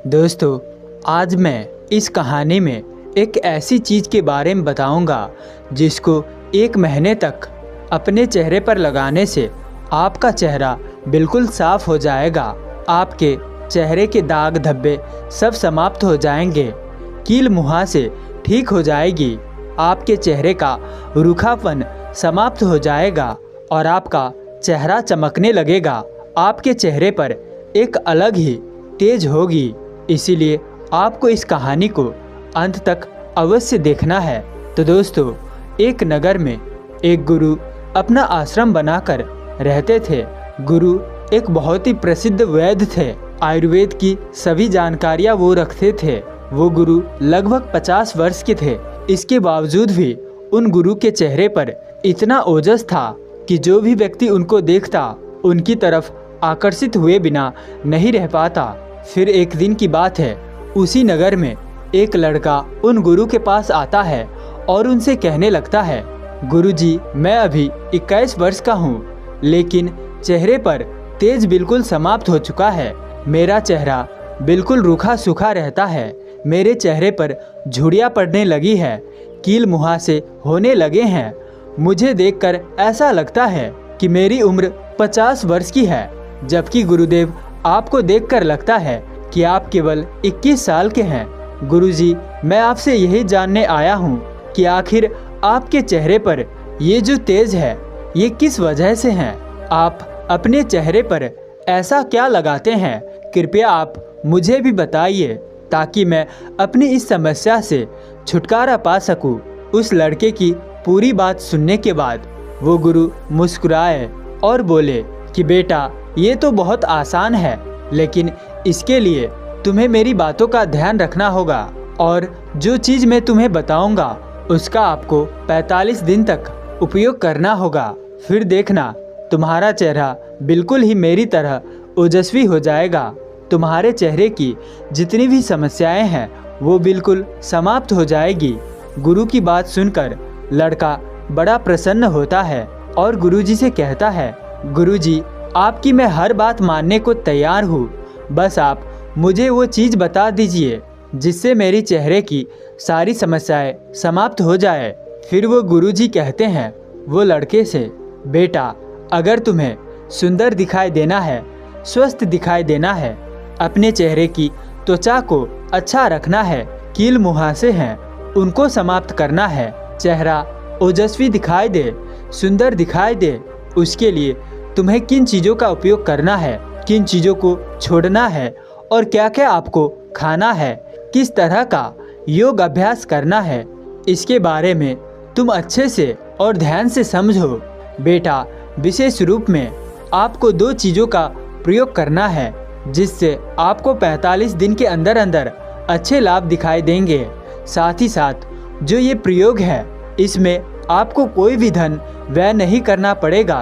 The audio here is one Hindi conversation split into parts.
दोस्तों, आज मैं इस कहानी में एक ऐसी चीज़ के बारे में बताऊंगा जिसको 1 महीने तक अपने चेहरे पर लगाने से आपका चेहरा बिल्कुल साफ हो जाएगा। आपके चेहरे के दाग धब्बे सब समाप्त हो जाएंगे, कील मुहासे ठीक हो जाएगी, आपके चेहरे का रूखापन समाप्त हो जाएगा और आपका चेहरा चमकने लगेगा। आपके चेहरे पर एक अलग ही तेज होगी। इसीलिए आपको इस कहानी को अंत तक अवश्य देखना है। तो दोस्तों, एक नगर में एक गुरु अपना आश्रम बनाकर रहते थे। गुरु एक बहुत ही प्रसिद्ध वैद्य थे। आयुर्वेद की सभी जानकारियाँ वो रखते थे। वो गुरु लगभग 50 वर्ष के थे। इसके बावजूद भी उन गुरु के चेहरे पर इतना ओजस था कि जो भी व्यक्ति उनको देखता उनकी तरफ आकर्षित हुए बिना नहीं रह पाता। फिर एक दिन की बात है, उसी नगर में एक लड़का उन गुरु के पास आता है और उनसे कहने लगता है, गुरुजी, मैं अभी 21 वर्ष का हूँ, लेकिन चेहरे पर तेज बिल्कुल समाप्त हो चुका है। मेरा चेहरा बिल्कुल रूखा सूखा रहता है। मेरे चेहरे पर झुर्रियाँ पड़ने लगी है, कील मुहासे होने लगे हैं। मुझे देखकर ऐसा लगता है कि मेरी उम्र 50 वर्ष की है, जबकि गुरुदेव आपको देखकर लगता है कि आप केवल 21 साल के हैं। गुरुजी, मैं आपसे यही जानने आया हूँ कि आखिर आपके चेहरे पर ये जो तेज है ये किस वजह से है। आप अपने चेहरे पर ऐसा क्या लगाते हैं? कृपया आप मुझे भी बताइए ताकि मैं अपनी इस समस्या से छुटकारा पा सकूं। उस लड़के की पूरी बात सुनने के बाद वो गुरु मुस्कुराए और बोले कि बेटा, ये तो बहुत आसान है, लेकिन इसके लिए तुम्हें मेरी बातों का ध्यान रखना होगा और जो चीज़ मैं तुम्हें बताऊंगा उसका आपको 45 दिन तक उपयोग करना होगा। फिर देखना, तुम्हारा चेहरा बिल्कुल ही मेरी तरह ओजस्वी हो जाएगा। तुम्हारे चेहरे की जितनी भी समस्याएं हैं वो बिल्कुल समाप्त हो जाएगी। गुरु की बात सुनकर लड़का बड़ा प्रसन्न होता है और गुरुजी से कहता है, गुरुजी, आपकी मैं हर बात मानने को तैयार हूँ। बस आप मुझे वो चीज़ बता दीजिए जिससे मेरी चेहरे की सारी समस्याएं समाप्त हो जाए। फिर वो गुरुजी कहते हैं वो लड़के से, बेटा, अगर तुम्हें सुंदर दिखाई देना है, स्वस्थ दिखाई देना है, अपने चेहरे की त्वचा को अच्छा रखना है, कील मुहासे हैं उनको समाप्त करना है, चेहरा ओजस्वी दिखाई दे, सुंदर दिखाई दे, उसके लिए तुम्हें किन चीज़ों का उपयोग करना है, किन चीज़ों को छोड़ना है और क्या क्या आपको खाना है, किस तरह का योग अभ्यास करना है, इसके बारे में तुम अच्छे से और ध्यान से समझो। बेटा, विशेष रूप में आपको 2 चीज़ों का प्रयोग करना है जिससे आपको 45 दिन के अंदर अंदर अच्छे लाभ दिखाई देंगे। साथ ही साथ जो ये प्रयोग है इसमें आपको कोई भी धन व्यय नहीं करना पड़ेगा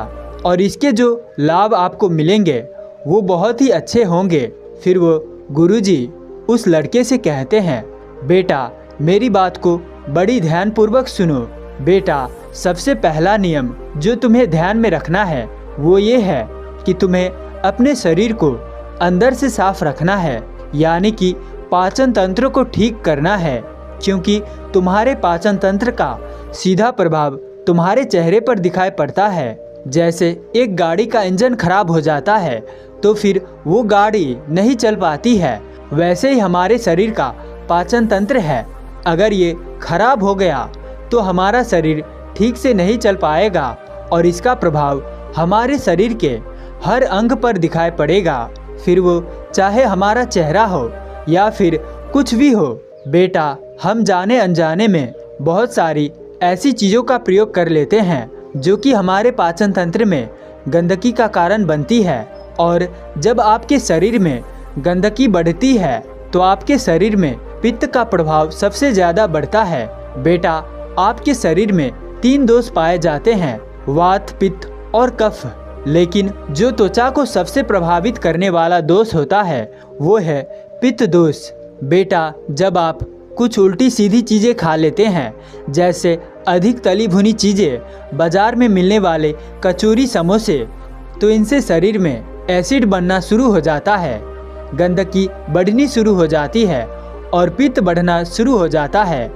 और इसके जो लाभ आपको मिलेंगे वो बहुत ही अच्छे होंगे। फिर वो गुरुजी उस लड़के से कहते हैं, बेटा, मेरी बात को बड़ी ध्यानपूर्वक सुनो। बेटा, सबसे पहला नियम जो तुम्हें ध्यान में रखना है वो ये है कि तुम्हें अपने शरीर को अंदर से साफ रखना है, यानी कि पाचन तंत्र को ठीक करना है, क्योंकि तुम्हारे पाचन तंत्र का सीधा प्रभाव तुम्हारे चेहरे पर दिखाई पड़ता है। जैसे एक गाड़ी का इंजन खराब हो जाता है तो फिर वो गाड़ी नहीं चल पाती है, वैसे ही हमारे शरीर का पाचन तंत्र है। अगर ये खराब हो गया तो हमारा शरीर ठीक से नहीं चल पाएगा और इसका प्रभाव हमारे शरीर के हर अंग पर दिखाई पड़ेगा, फिर वो चाहे हमारा चेहरा हो या फिर कुछ भी हो। बेटा, हम जाने अनजाने में बहुत सारी ऐसी चीज़ों का प्रयोग कर लेते हैं जो कि हमारे पाचन तंत्र में गंदगी का कारण बनती है, और जब आपके शरीर में गंदगी बढ़ती है तो आपके शरीर में पित्त का प्रभाव सबसे ज़्यादा बढ़ता है। बेटा, आपके शरीर में 3 दोष पाए जाते हैं, वात, पित्त और कफ, लेकिन जो त्वचा को सबसे प्रभावित करने वाला दोष होता है वो है पित्त दोष। बेटा, जब आप कुछ उल्टी सीधी चीज़ें खा लेते हैं, जैसे अधिक तली भुनी चीज़ें, बाज़ार में मिलने वाले कचौरी, समोसे, तो इनसे शरीर में एसिड बनना शुरू हो जाता है गंदगी बढ़नी शुरू हो जाती है और पित्त बढ़ना शुरू हो जाता है,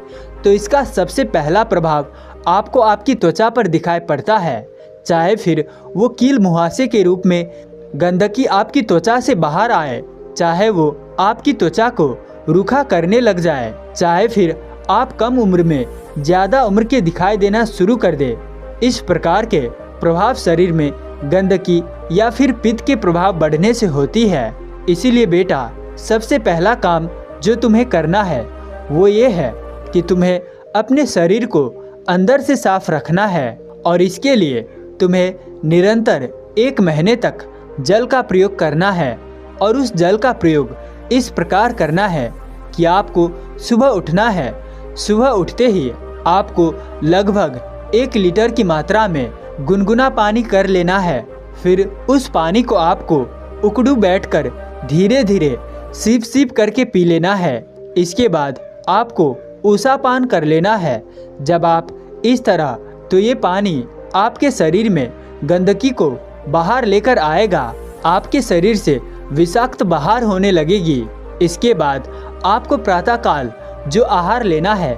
तो इसका सबसे पहला प्रभाव आपको आपकी त्वचा पर दिखाई पड़ता है। चाहे फिर वो कील मुहासे के रूप में गंदगी आपकी त्वचा से बाहर आए, चाहे वो आपकी त्वचा को रूखा करने लग जाए, चाहे फिर आप कम उम्र में ज़्यादा उम्र के दिखाई देना शुरू कर दे। इस प्रकार के प्रभाव शरीर में गंदगी या फिर पित्त के प्रभाव बढ़ने से होती है। इसीलिए बेटा, सबसे पहला काम जो तुम्हें करना है वो ये है कि तुम्हें अपने शरीर को अंदर से साफ रखना है, और इसके लिए तुम्हें निरंतर 1 महीने तक जल का प्रयोग करना है। और उस जल का प्रयोग इस प्रकार करना है कि आपको सुबह उठना है। सुबह उठते ही आपको लगभग 1 लीटर की मात्रा में गुनगुना पानी कर लेना है। फिर उस पानी को आपको उकड़ू बैठकर धीरे धीरे सीप सीप करके पी लेना है। इसके बाद आपको ऊषापान कर लेना है। जब आप इस तरह, तो ये पानी आपके शरीर में गंदगी को बाहर लेकर आएगा, आपके शरीर से विषाक्त बाहर होने लगेगी। इसके बाद आपको प्रातःकाल जो आहार लेना है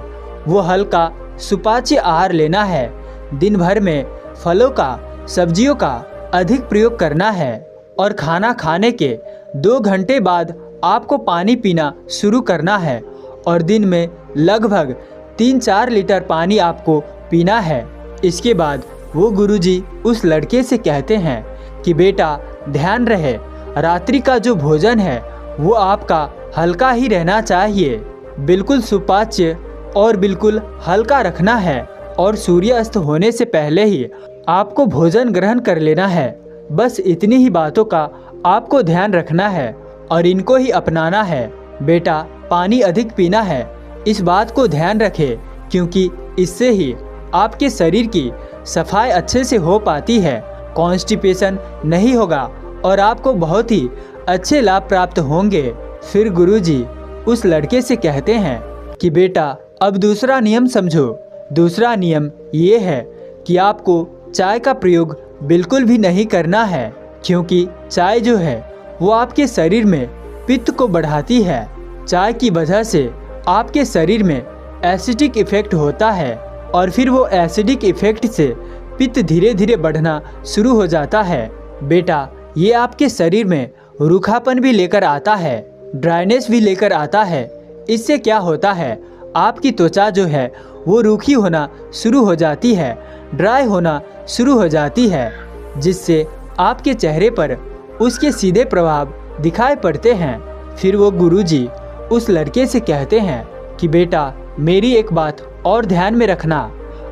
वो हल्का सुपाच्य आहार लेना है। दिन भर में फलों का, सब्जियों का अधिक प्रयोग करना है, और खाना खाने के 2 घंटे बाद आपको पानी पीना शुरू करना है, और दिन में लगभग 3-4 लीटर पानी आपको पीना है। इसके बाद वो गुरुजी उस लड़के से कहते हैं कि बेटा, ध्यान रहे, रात्रि का जो भोजन है वो आपका हल्का ही रहना चाहिए, बिल्कुल सुपाच्य और बिल्कुल हल्का रखना है, और सूर्यास्त होने से पहले ही आपको भोजन ग्रहण कर लेना है। बस इतनी ही बातों का आपको ध्यान रखना है और इनको ही अपनाना है। बेटा, पानी अधिक पीना है, इस बात को ध्यान रखें, क्योंकि इससे ही आपके शरीर की सफाई अच्छे से हो पाती है, कॉन्स्टिपेशन नहीं होगा और आपको बहुत ही अच्छे लाभ प्राप्त होंगे। फिर गुरुजी उस लड़के से कहते हैं कि बेटा, अब दूसरा नियम समझो। दूसरा नियम ये है कि आपको चाय का प्रयोग बिल्कुल भी नहीं करना है, क्योंकि चाय जो है वो आपके शरीर में पित्त को बढ़ाती है। चाय की वजह से आपके शरीर में एसिडिक इफेक्ट होता है, और फिर वो एसिडिक इफेक्ट से पित्त धीरे धीरे बढ़ना शुरू हो जाता है। बेटा, ये आपके शरीर में रूखापन भी लेकर आता है, ड्राइनेस भी लेकर आता है। इससे क्या होता है, आपकी त्वचा जो है वो रूखी होना शुरू हो जाती है, ड्राई होना शुरू हो जाती है, जिससे आपके चेहरे पर उसके सीधे प्रभाव दिखाई पड़ते हैं। फिर वो गुरुजी उस लड़के से कहते हैं कि बेटा, मेरी एक बात और ध्यान में रखना,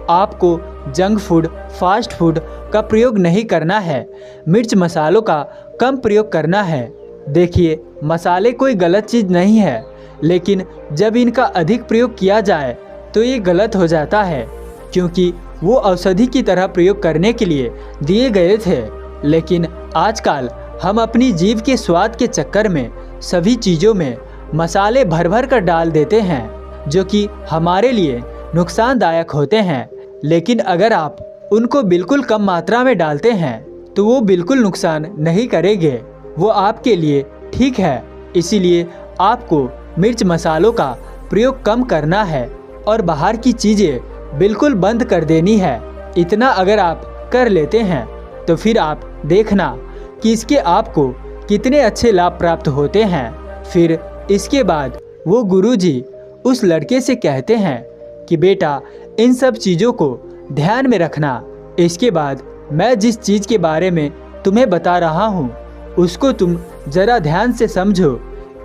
आपको जंक फूड, फास्ट फूड का प्रयोग नहीं करना है, मिर्च मसालों का कम प्रयोग करना है। देखिए, मसाले कोई गलत चीज़ नहीं है, लेकिन जब इनका अधिक प्रयोग किया जाए तो ये गलत हो जाता है, क्योंकि वो औषधि की तरह प्रयोग करने के लिए दिए गए थे। लेकिन आजकल हम अपनी जीभ के स्वाद के चक्कर में सभी चीज़ों में मसाले भर भर कर डाल देते हैं, जो कि हमारे लिए नुकसानदायक होते हैं। लेकिन अगर आप उनको बिल्कुल कम मात्रा में डालते हैं तो वो बिल्कुल नुकसान नहीं करेंगे, वो आपके लिए ठीक है। इसीलिए आपको मिर्च मसालों का प्रयोग कम करना है और बाहर की चीज़ें बिल्कुल बंद कर देनी है। इतना अगर आप कर लेते हैं तो फिर आप देखना कि इसके आपको कितने अच्छे लाभ प्राप्त होते हैं। फिर इसके बाद वो गुरुजी उस लड़के से कहते हैं कि बेटा, इन सब चीज़ों को ध्यान में रखना। इसके बाद मैं जिस चीज़ के बारे में तुम्हें बता रहा हूँ उसको तुम ज़रा ध्यान से समझो।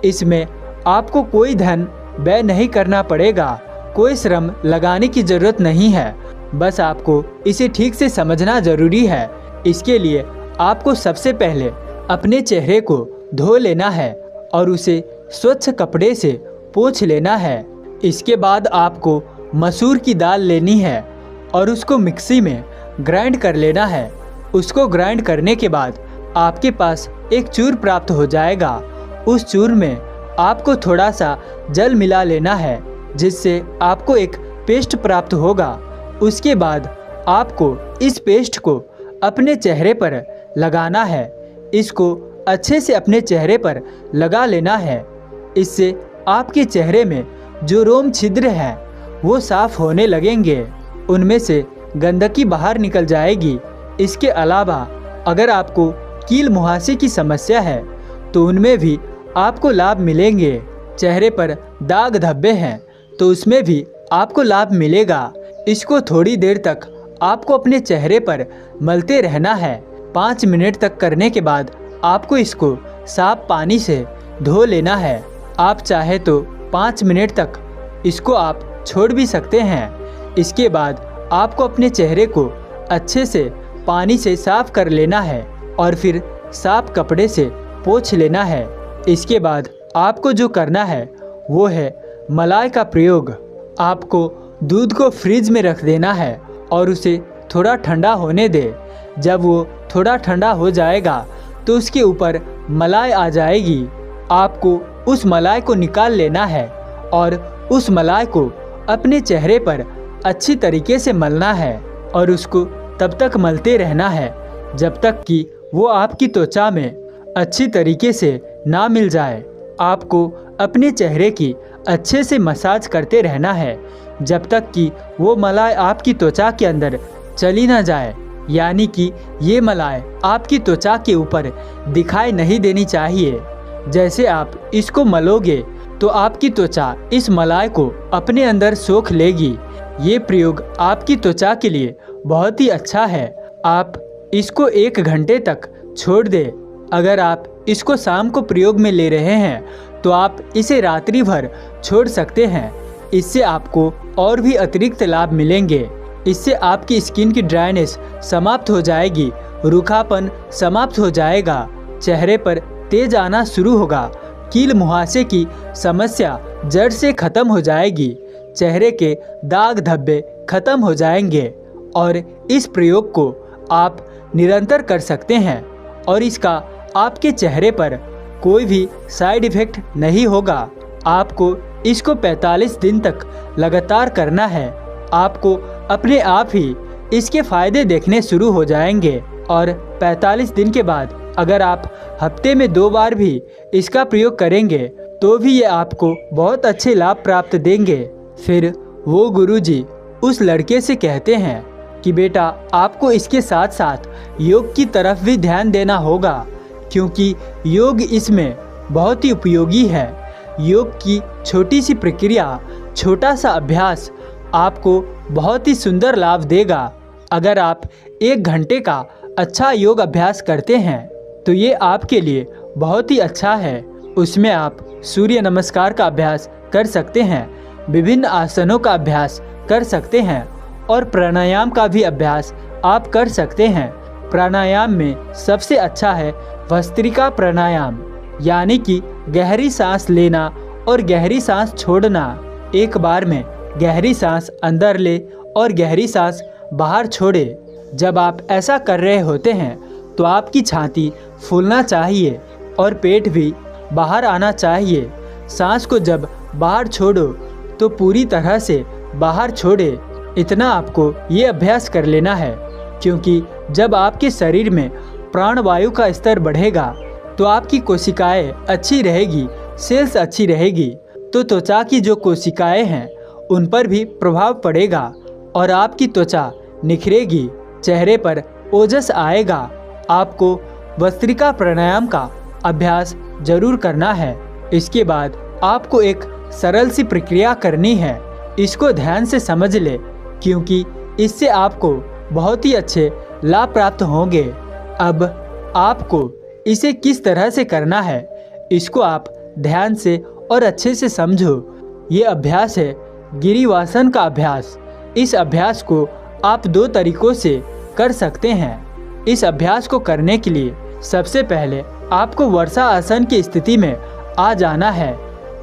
इसमें आपको कोई धन व्यय नहीं करना पड़ेगा, कोई श्रम लगाने की ज़रूरत नहीं है, बस आपको इसे ठीक से समझना ज़रूरी है। इसके लिए आपको सबसे पहले अपने चेहरे को धो लेना है और उसे स्वच्छ कपड़े से पोंछ लेना है। इसके बाद आपको मसूर की दाल लेनी है और उसको मिक्सी में ग्राइंड कर लेना है। उसको ग्राइंड करने के बाद आपके पास एक चूर प्राप्त हो जाएगा। उस चूर में आपको थोड़ा सा जल मिला लेना है, जिससे आपको एक पेस्ट प्राप्त होगा। उसके बाद आपको इस पेस्ट को अपने चेहरे पर लगाना है। इसको अच्छे से अपने चेहरे पर लगा लेना है। इससे आपके चेहरे में जो रोम छिद्र हैं वो साफ होने लगेंगे, उनमें से गंदगी बाहर निकल जाएगी। इसके अलावा अगर आपको कील मुहासे की समस्या है तो उनमें भी आपको लाभ मिलेंगे। चेहरे पर दाग धब्बे हैं तो उसमें भी आपको लाभ मिलेगा। इसको थोड़ी देर तक आपको अपने चेहरे पर मलते रहना है। 5 मिनट तक करने के बाद आपको इसको साफ पानी से धो लेना है। आप चाहे तो 5 मिनट तक इसको आप छोड़ भी सकते हैं। इसके बाद आपको अपने चेहरे को अच्छे से पानी से साफ कर लेना है और फिर साफ कपड़े से पोंछ लेना है। इसके बाद आपको जो करना है वो है मलाई का प्रयोग। आपको दूध को फ्रिज में रख देना है और उसे थोड़ा ठंडा होने दे। जब वो थोड़ा ठंडा हो जाएगा तो उसके ऊपर मलाई आ जाएगी। आपको उस मलाई को निकाल लेना है और उस मलाई को अपने चेहरे पर अच्छी तरीके से मलना है और उसको तब तक मलते रहना है जब तक कि वो आपकी त्वचा में अच्छी तरीके से ना मिल जाए। आपको अपने चेहरे की अच्छे से मसाज करते रहना है जब तक कि वो मलाई आपकी त्वचा के अंदर चली ना जाए, यानी कि ये मलाई आपकी त्वचा के ऊपर दिखाई नहीं देनी चाहिए। जैसे आप इसको मलोगे तो आपकी त्वचा इस मलाई को अपने अंदर सोख लेगी। ये प्रयोग आपकी त्वचा के लिए बहुत ही अच्छा है। आप इसको 1 घंटे तक छोड़ दें। अगर आप इसको शाम को प्रयोग में ले रहे हैं तो आप इसे रात्रि भर छोड़ सकते हैं। इससे आपको और भी अतिरिक्त लाभ मिलेंगे। इससे आपकी स्किन की ड्राइनेस समाप्त हो जाएगी, रूखापन समाप्त हो जाएगा, चेहरे पर तेज आना शुरू होगा, कील मुहासे की समस्या जड़ से खत्म हो जाएगी, चेहरे के दाग धब्बे खत्म हो जाएंगे। और इस प्रयोग को आप निरंतर कर सकते हैं और इसका आपके चेहरे पर कोई भी साइड इफ़ेक्ट नहीं होगा। आपको इसको 45 दिन तक लगातार करना है। आपको अपने आप ही इसके फ़ायदे देखने शुरू हो जाएंगे और 45 दिन के बाद अगर आप हफ्ते में 2 बार भी इसका प्रयोग करेंगे तो भी ये आपको बहुत अच्छे लाभ प्राप्त देंगे। फिर वो गुरुजी उस लड़के से कहते हैं कि बेटा आपको इसके साथ साथ योग की तरफ भी ध्यान देना होगा, क्योंकि योग इसमें बहुत ही उपयोगी है। योग की छोटी सी प्रक्रिया, छोटा सा अभ्यास आपको बहुत ही सुंदर लाभ देगा। अगर आप 1 घंटे का अच्छा योग अभ्यास करते हैं तो ये आपके लिए बहुत ही अच्छा है। उसमें आप सूर्य नमस्कार का अभ्यास कर सकते हैं, विभिन्न आसनों का अभ्यास कर सकते हैं और प्राणायाम का भी अभ्यास आप कर सकते हैं। प्राणायाम में सबसे अच्छा है भस्त्रिका प्राणायाम, यानी कि गहरी सांस लेना और गहरी सांस छोड़ना। एक बार में गहरी सांस अंदर ले और गहरी सांस बाहर छोड़े। जब आप ऐसा कर रहे होते हैं तो आपकी छाती फूलना चाहिए और पेट भी बाहर आना चाहिए। सांस को जब बाहर छोड़ो तो पूरी तरह से बाहर छोड़े। इतना आपको ये अभ्यास कर लेना है, क्योंकि जब आपके शरीर में प्राणवायु का स्तर बढ़ेगा तो आपकी कोशिकाएं अच्छी रहेगी, सेल्स अच्छी रहेगी, तो त्वचा की जो कोशिकाएं हैं उन पर भी प्रभाव पड़ेगा और आपकी त्वचा निखरेगी, चेहरे पर ओजस आएगा। आपको भस्त्रिका प्राणायाम का अभ्यास जरूर करना है। इसके बाद आपको एक सरल सी प्रक्रिया करनी है। इसको ध्यान से समझ ले, क्योंकि इससे आपको बहुत ही अच्छे लाभ प्राप्त होंगे। अब आपको इसे किस तरह से करना है इसको आप ध्यान से और अच्छे से समझो। ये अभ्यास है गिरिवासन का अभ्यास। इस अभ्यास को आप 2 तरीकों से कर सकते हैं। इस अभ्यास को करने के लिए सबसे पहले आपको वर्षा आसन की स्थिति में आ जाना है।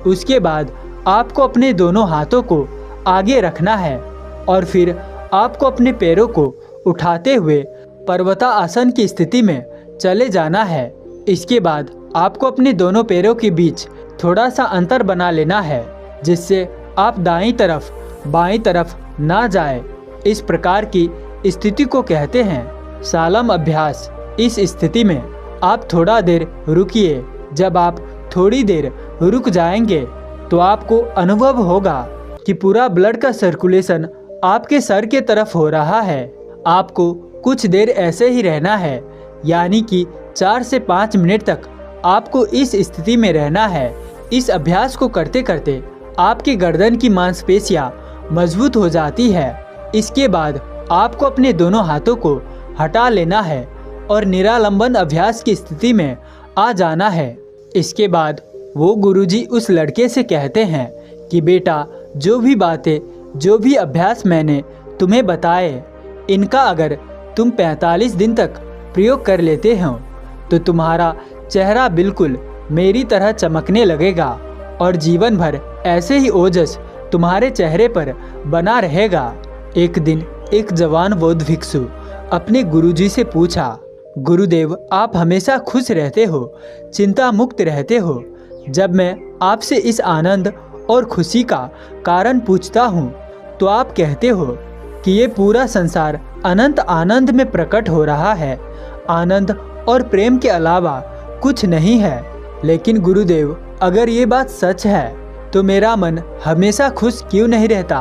उसके बाद आपको अपने दोनों हाथों को आगे रखना है और फिर आपको अपने पैरों को उठाते हुए पर्वता आसन की स्थिति में चले जाना है। इसके बाद आपको अपने दोनों पैरों के बीच थोड़ा सा अंतर बना लेना है, जिससे आप दाईं तरफ बाईं तरफ ना जाए। इस प्रकार की स्थिति को कहते हैं सालम अभ्यास। इस स्थिति में आप थोड़ा देर रुकिए। जब आप थोड़ी देर रुक जाएंगे तो आपको अनुभव होगा कि पूरा ब्लड का सर्कुलेशन आपके सर के तरफ हो रहा है। आपको कुछ देर ऐसे ही रहना है, यानी कि 4 से 5 मिनट तक आपको इस स्थिति में रहना है। इस अभ्यास को करते करते आपके गर्दन की मांसपेशियां मजबूत हो जाती है। इसके बाद आपको अपने दोनों हाथों को हटा लेना है और निरालंबन अभ्यास की स्थिति में आ जाना है। इसके बाद वो गुरुजी उस लड़के से कहते हैं कि बेटा, जो भी बातें, जो भी अभ्यास मैंने तुम्हें बताए, इनका अगर तुम 45 दिन तक प्रयोग कर लेते हो तो तुम्हारा चेहरा बिल्कुल मेरी तरह चमकने लगेगा और जीवन भर ऐसे ही ओजस तुम्हारे चेहरे पर बना रहेगा। एक दिन एक जवान बौद्ध भिक्षु अपने गुरुजी से पूछा, गुरुदेव, आप हमेशा खुश रहते हो, चिंता मुक्त रहते हो। जब मैं आपसे इस आनंद और खुशी का कारण पूछता हूँ तो आप कहते हो कि ये पूरा संसार अनंत आनंद में प्रकट हो रहा है, आनंद और प्रेम के अलावा कुछ नहीं है। लेकिन गुरुदेव, अगर ये बात सच है तो मेरा मन हमेशा खुश क्यों नहीं रहता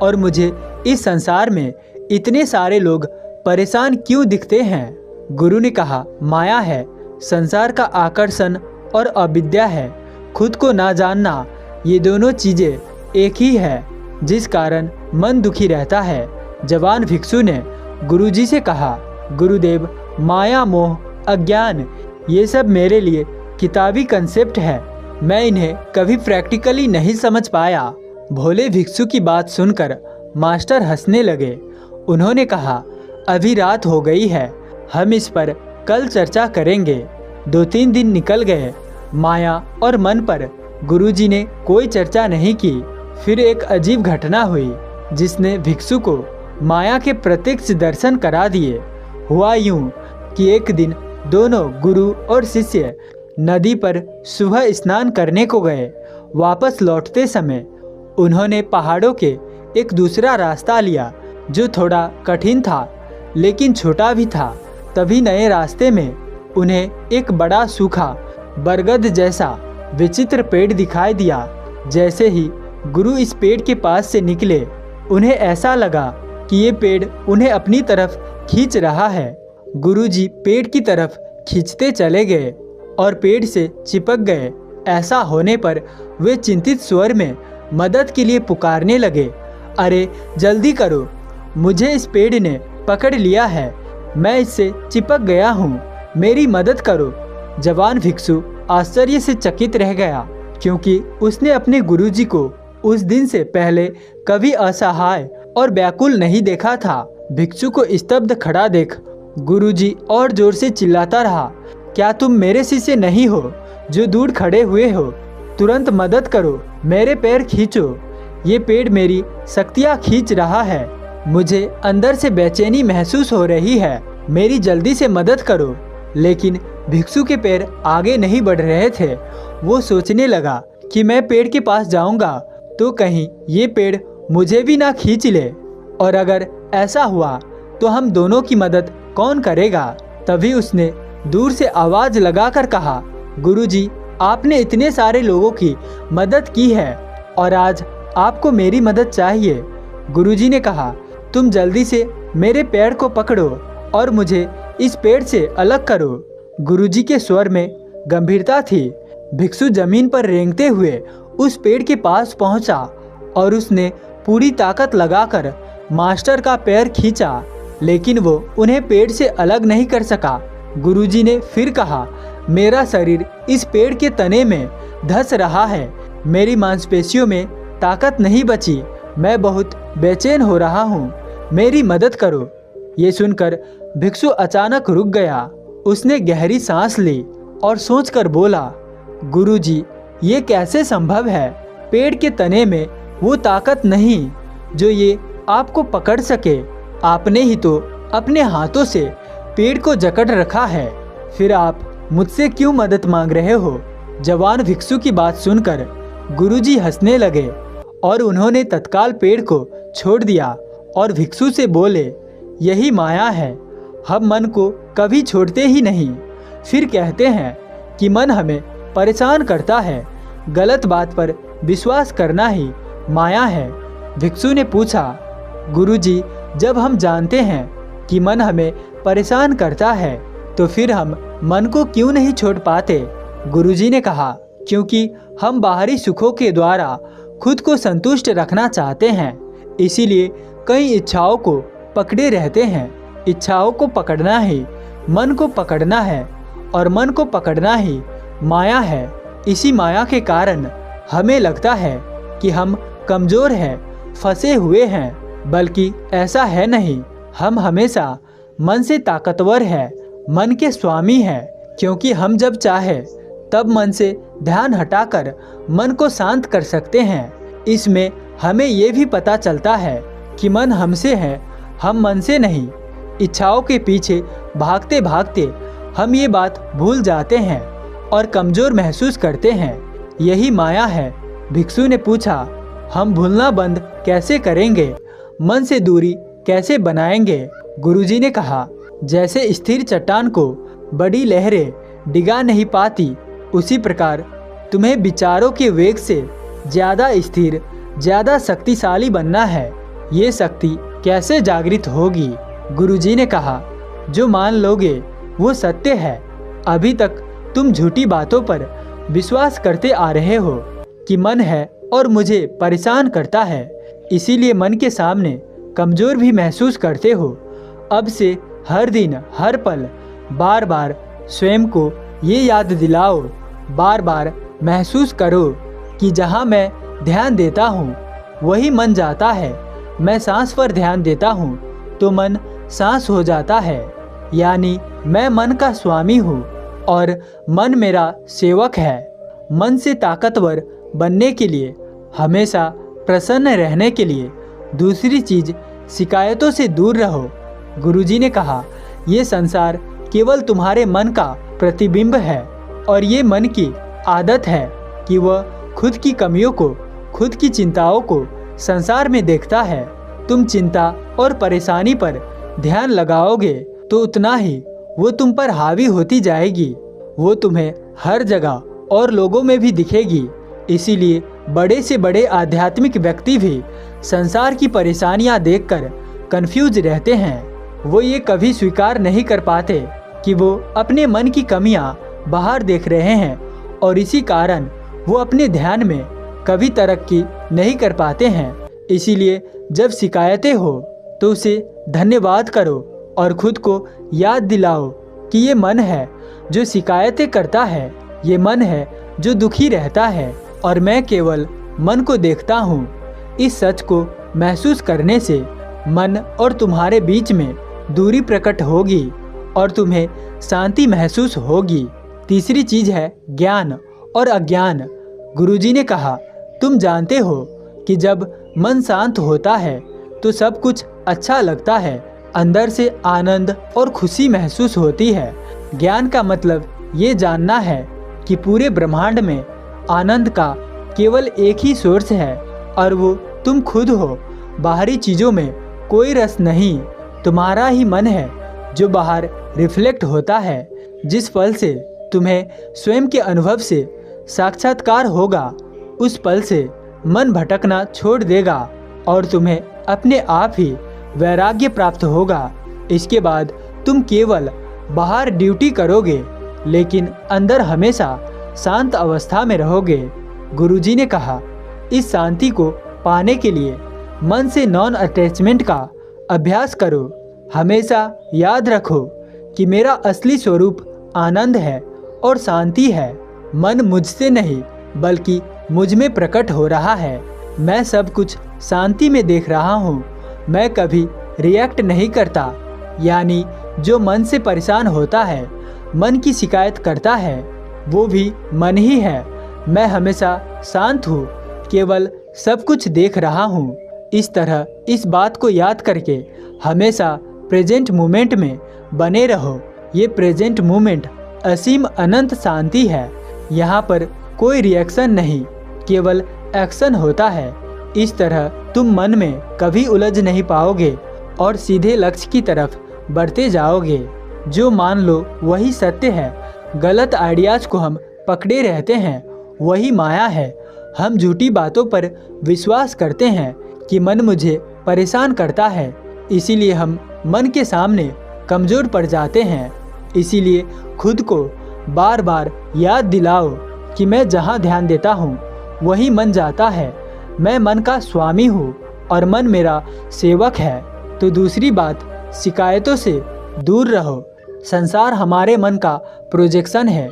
और मुझे इस संसार में इतने सारे लोग परेशान क्यों दिखते हैं? गुरु ने कहा, माया है, संसार का आकर्षण और अविद्या है, खुद को ना जानना, ये दोनों चीज़ें एक ही है जिस कारण मन दुखी रहता है। जवान भिक्षु ने गुरुजी से कहा, गुरुदेव, माया, मोह, अज्ञान, ये सब मेरे लिए किताबी कंसेप्ट है, मैं इन्हें कभी प्रैक्टिकली नहीं समझ पाया। भोले भिक्षु की बात सुनकर मास्टर हंसने लगे। उन्होंने कहा, अभी रात हो गई है, हम इस पर कल चर्चा करेंगे। 2-3 दिन निकल गए। माया और मन पर गुरुजी ने कोई चर्चा नहीं की। फिर एक अजीब घटना हुई जिसने भिक्षु को माया के प्रत्यक्ष दर्शन करा दिए। हुआ यूं कि एक दिन दोनों गुरु और शिष्य नदी पर सुबह स्नान करने को गए। वापस लौटते समय उन्होंने पहाड़ों के एक दूसरा रास्ता लिया जो थोड़ा कठिन था लेकिन छोटा भी था। तभी नए रास्ते में उन्हें एक बड़ा सूखा बरगद जैसा विचित्र पेड़ दिखाई दिया। जैसे ही गुरु इस पेड़ के पास से निकले, उन्हें ऐसा लगा कि ये पेड़ उन्हें अपनी तरफ खींच रहा है। गुरुजी पेड़ की तरफ खींचते चले गए और पेड़ से चिपक गए। ऐसा होने पर वे चिंतित स्वर में मदद के लिए पुकारने लगे, अरे जल्दी करो, मुझे इस पेड़ ने पकड़ लिया है, मैं इससे चिपक गया हूँ, मेरी मदद करो। जवान भिक्षु आश्चर्य से चकित रह गया क्योंकि उसने अपने गुरुजी को उस दिन से पहले कभी असहाय और व्याकुल नहीं देखा था। भिक्षु को स्तब्ध खड़ा देख गुरुजी और जोर से चिल्लाता रहा, क्या तुम मेरे शिष्य नहीं हो जो दूर खड़े हुए हो? तुरंत मदद करो, मेरे पैर खींचो, ये पेड़ मेरी शक्तियाँ खींच रहा है, मुझे अंदर से बेचैनी महसूस हो रही है, मेरी जल्दी से मदद करो। लेकिन भिक्षु के पैर आगे नहीं बढ़ रहे थे। वो सोचने लगा कि मैं पेड़ के पास जाऊंगा तो कहीं ये पेड़ मुझे भी ना खींच ले, और अगर ऐसा हुआ तो हम दोनों की मदद कौन करेगा? तभी उसने दूर से आवाज लगाकर कहा, गुरुजी, आपने इतने सारे लोगों की मदद की है और आज आपको मेरी मदद चाहिए। गुरुजी ने कहा, तुम जल्दी से मेरे पैर को पकड़ो और मुझे इस पेड़ से अलग करो। गुरुजी के स्वर में गंभीरता थी। भिक्षु जमीन पर रेंगते हुए उस पेड़ के पास पहुंचा और उसने पूरी ताकत लगाकर मास्टर का पैर खींचा, लेकिन वो उन्हें पेड़ से अलग नहीं कर सका। गुरुजी ने फिर कहा, मेरा शरीर इस पेड़ के तने में धंस रहा है, मेरी मांसपेशियों में ताकत नहीं बची, मैं बहुत बेचैन हो रहा हूँ, मेरी मदद करो। ये सुनकर भिक्षु अचानक रुक गया। उसने गहरी सांस ली और सोचकर बोला, गुरुजी, ये कैसे संभव है? पेड़ के तने में वो ताकत नहीं जो ये आपको पकड़ सके। आपने ही तो अपने हाथों से पेड़ को जकड़ रखा है, फिर आप मुझसे क्यों मदद मांग रहे हो? जवान भिक्षु की बात सुनकर गुरुजी हंसने लगे और उन्होंने तत्काल पेड़ को छोड़ दिया और भिक्षु से बोले, यही माया है, हम मन को कभी छोड़ते ही नहीं। फिर कहते हैं कि मन हमें परेशान करता है। गलत बात पर विश्वास करना ही माया है। भिक्षु ने पूछा, गुरुजी, जब हम जानते हैं कि मन हमें परेशान करता है तो फिर हम मन को क्यों नहीं छोड़ पाते? गुरुजी ने कहा, क्योंकि हम बाहरी सुखों के द्वारा खुद को संतुष्ट रखना चाहते हैं, इसीलिए कई इच्छाओं को पकड़े रहते हैं। इच्छाओं को पकड़ना ही मन को पकड़ना है और मन को पकड़ना ही माया है। इसी माया के कारण हमें लगता है कि हम कमज़ोर हैं, फंसे हुए हैं, बल्कि ऐसा है नहीं। हम हमेशा मन से ताकतवर हैं, मन के स्वामी हैं, क्योंकि हम जब चाहे तब मन से ध्यान हटाकर मन को शांत कर सकते हैं। इसमें हमें ये भी पता चलता है कि मन हमसे है, हम मन से नहीं। इच्छाओं के पीछे भागते भागते हम ये बात भूल जाते हैं और कमज़ोर महसूस करते हैं। यही माया है। भिक्षु ने पूछा, हम भूलना बंद कैसे करेंगे? मन से दूरी कैसे बनाएंगे? गुरुजी ने कहा, जैसे स्थिर चट्टान को बड़ी लहरें डिगा नहीं पाती, उसी प्रकार तुम्हें विचारों के वेग से ज़्यादा स्थिर, ज़्यादा शक्तिशाली बनना है। ये शक्ति कैसे जागृत होगी? गुरुजी ने कहा, जो मान लोगे वो सत्य है। अभी तक तुम झूठी बातों पर विश्वास करते आ रहे हो कि मन है और मुझे परेशान करता है, इसीलिए मन के सामने कमज़ोर भी महसूस करते हो। अब से हर दिन हर पल बार बार स्वयं को ये याद दिलाओ, बार बार महसूस करो कि जहाँ मैं ध्यान देता हूँ वही मन जाता है। मैं सांस पर ध्यान देता हूँ तो मन सांस हो जाता है, यानी मैं मन का स्वामी हूँ और मन मेरा सेवक है। मन से ताकतवर बनने के लिए, हमेशा प्रसन्न रहने के लिए दूसरी चीज़ शिकायतों से दूर रहो। गुरुजी ने कहा, ये संसार केवल तुम्हारे मन का प्रतिबिंब है और ये मन की आदत है कि वह खुद की कमियों को, खुद की चिंताओं को संसार में देखता है। तुम चिंता और परेशानी पर ध्यान लगाओगे तो उतना ही वो तुम पर हावी होती जाएगी। वो तुम्हें हर जगह और लोगों में भी दिखेगी। इसीलिए बड़े से बड़े आध्यात्मिक व्यक्ति भी संसार की परेशानियां देखकर कंफ्यूज रहते हैं। वो ये कभी स्वीकार नहीं कर पाते कि वो अपने मन की कमियां बाहर देख रहे हैं और इसी कारण वो अपने ध्यान में कभी तरक्की नहीं कर पाते हैं। इसीलिए जब शिकायतें हो तो उसे धन्यवाद करो और खुद को याद दिलाओ कि ये मन है जो शिकायतें करता है, ये मन है जो दुखी रहता है और मैं केवल मन को देखता हूँ। इस सच को महसूस करने से मन और तुम्हारे बीच में दूरी प्रकट होगी और तुम्हें शांति महसूस होगी। तीसरी चीज़ है ज्ञान और अज्ञान। गुरुजी ने कहा, तुम जानते हो कि जब मन शांत होता है तो सब कुछ अच्छा लगता है, अंदर से आनंद और खुशी महसूस होती है। ज्ञान का मतलब ये जानना है कि पूरे ब्रह्मांड में आनंद का केवल एक ही सोर्स है और वो तुम खुद हो। बाहरी चीज़ों में कोई रस नहीं, तुम्हारा ही मन है जो बाहर रिफ्लेक्ट होता है। जिस पल से तुम्हें स्वयं के अनुभव से साक्षात्कार होगा, उस पल से मन भटकना छोड़ देगा और तुम्हें अपने आप ही वैराग्य प्राप्त होगा। इसके बाद तुम केवल बाहर ड्यूटी करोगे लेकिन अंदर हमेशा शांत अवस्था में रहोगे। गुरुजी ने कहा, इस शांति को पाने के लिए मन से नॉन अटैचमेंट का अभ्यास करो। हमेशा याद रखो कि मेरा असली स्वरूप आनंद है और शांति है। मन मुझसे नहीं बल्कि मुझ में प्रकट हो रहा है। मैं सब कुछ शांति में देख रहा हूँ। मैं कभी रिएक्ट नहीं करता, यानी जो मन से परेशान होता है, मन की शिकायत करता है, वो भी मन ही है। मैं हमेशा शांत हूँ, केवल सब कुछ देख रहा हूँ। इस तरह इस बात को याद करके हमेशा प्रेजेंट मोमेंट में बने रहो। ये प्रेजेंट मोमेंट असीम अनंत शांति है। यहाँ पर कोई रिएक्शन नहीं, केवल एक्शन होता है। इस तरह तुम मन में कभी उलझ नहीं पाओगे और सीधे लक्ष्य की तरफ बढ़ते जाओगे। जो मान लो वही सत्य है। गलत आइडियाज़ को हम पकड़े रहते हैं, वही माया है। हम झूठी बातों पर विश्वास करते हैं कि मन मुझे परेशान करता है, इसीलिए हम मन के सामने कमज़ोर पड़ जाते हैं। इसीलिए खुद को बार बार याद दिलाओ कि मैं जहाँ ध्यान देता हूँ वही मन जाता है। मैं मन का स्वामी हूँ और मन मेरा सेवक है। तो दूसरी बात, शिकायतों से दूर रहो। संसार हमारे मन का प्रोजेक्शन है।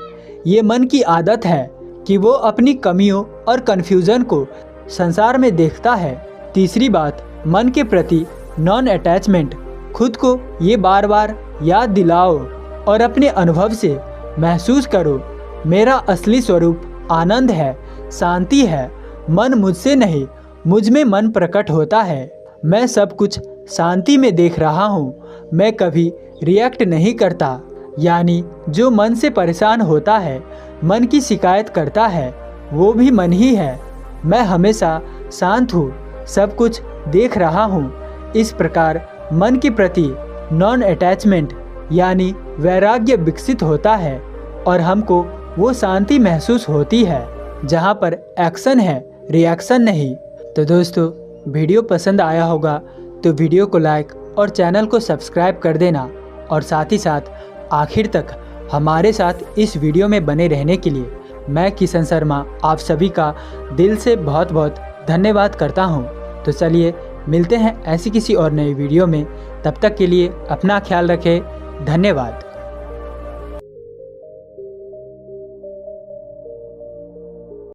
ये मन की आदत है कि वो अपनी कमियों और कन्फ्यूज़न को संसार में देखता है। तीसरी बात, मन के प्रति नॉन अटैचमेंट। खुद को ये बार बार याद दिलाओ और अपने अनुभव से महसूस करो, मेरा असली स्वरूप आनंद है, शांति है। मन मुझसे नहीं, मुझ में मन प्रकट होता है। मैं सब कुछ शांति में देख रहा हूँ। मैं कभी रिएक्ट नहीं करता। यानी जो मन से परेशान होता है, मन की शिकायत करता है, वो भी मन ही है। मैं हमेशा शांत हूँ, सब कुछ देख रहा हूँ। इस प्रकार मन के प्रति नॉन अटैचमेंट यानी वैराग्य विकसित होता है और हमको वो शांति महसूस होती है जहाँ पर एक्शन है, रिएक्शन नहीं। तो दोस्तों, वीडियो पसंद आया होगा तो वीडियो को लाइक और चैनल को सब्सक्राइब कर देना, और साथ ही साथ आखिर तक हमारे साथ इस वीडियो में बने रहने के लिए मैं किशन शर्मा आप सभी का दिल से बहुत बहुत धन्यवाद करता हूं। तो चलिए मिलते हैं ऐसी किसी और नई वीडियो में। तब तक के लिए अपना ख्याल रखें। धन्यवाद।